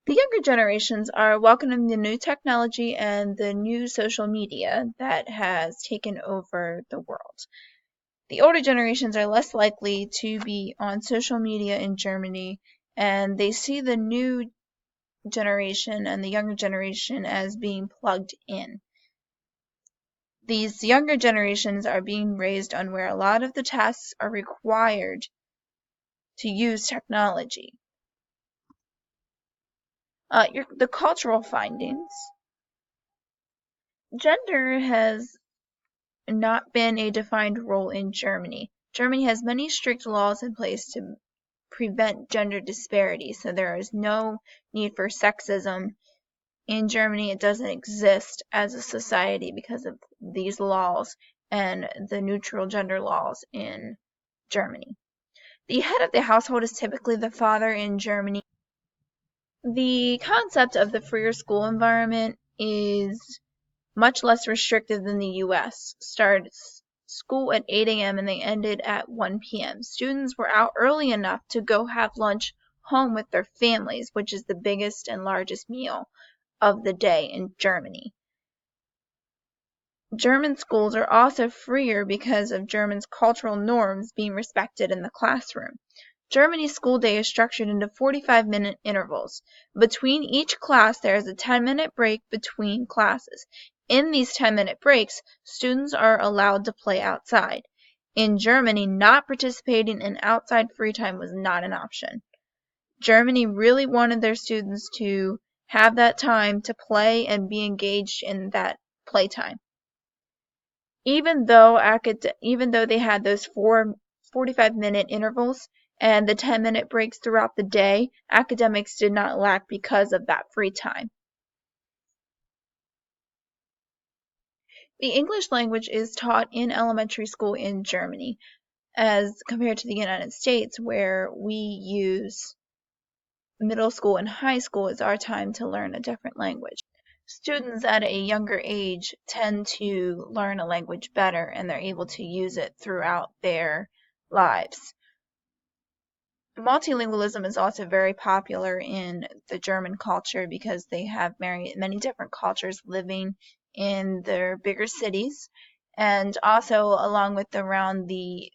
The younger generations are welcoming the new technology and the new social media that has taken over the world. The older generations are less likely to be on social media in Germany, and they see the new generation and the younger generation as being plugged in. These younger generations are being raised on where a lot of the tasks are required to use technology. The cultural findings. Gender has not been a defined role in Germany. Germany has many strict laws in place to prevent gender disparity, so there is no need for sexism. In Germany, it doesn't exist as a society because of these laws and the neutral gender laws in Germany. The head of the household is typically the father in Germany. The concept of the freer school environment is much less restrictive than the US. Started school at 8 a.m. and they ended at 1 p.m. Students were out early enough to go have lunch home with their families, which is the biggest and largest meal of the day in Germany. German schools are also freer because of Germans' cultural norms being respected in the classroom. Germany's school day is structured into 45-minute intervals. Between each class, there is a 10-minute break between classes. In these 10-minute breaks, students are allowed to play outside. In Germany, not participating in outside free time was not an option. Germany really wanted their students to have that time to play and be engaged in that playtime. Even though they had those 45-minute intervals and the 10-minute breaks throughout the day, academics did not lack because of that free time. The English language is taught in elementary school in Germany, as compared to the United States, where we use middle school and high school as our time to learn a different language. Students at a younger age tend to learn a language better and they're able to use it throughout their lives. Multilingualism is also very popular in the German culture because they have many different cultures living in their bigger cities, and also along with around the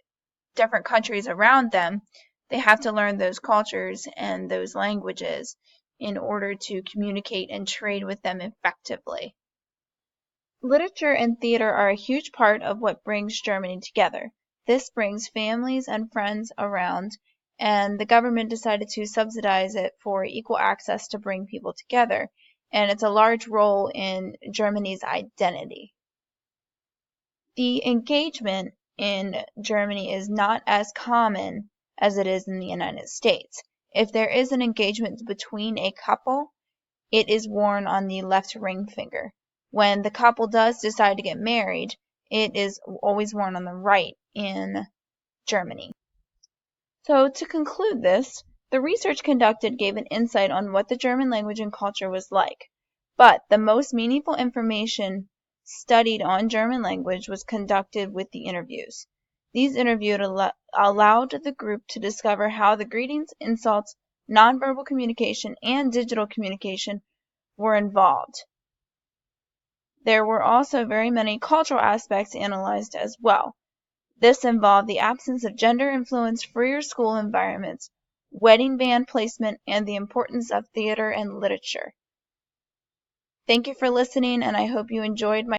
different countries around them, they have to learn those cultures and those languages in order to communicate and trade with them effectively. Literature and theater are a huge part of what brings Germany together. This brings families and friends around, and the government decided to subsidize it for equal access to bring people together, and it's a large role in Germany's identity. The engagement in Germany is not as common as it is in the United States. If there is an engagement between a couple, it is worn on the left ring finger. When the couple does decide to get married, it is always worn on the right in Germany. So to conclude this, the research conducted gave an insight on what the German language and culture was like. But the most meaningful information studied on German language was conducted with the interviews. These interviews allowed the group to discover how the greetings, insults, nonverbal communication, and digital communication were involved. There were also very many cultural aspects analyzed as well. This involved the absence of gender-influenced freer school environments, wedding band placement, and the importance of theater and literature. Thank you for listening, and I hope you enjoyed my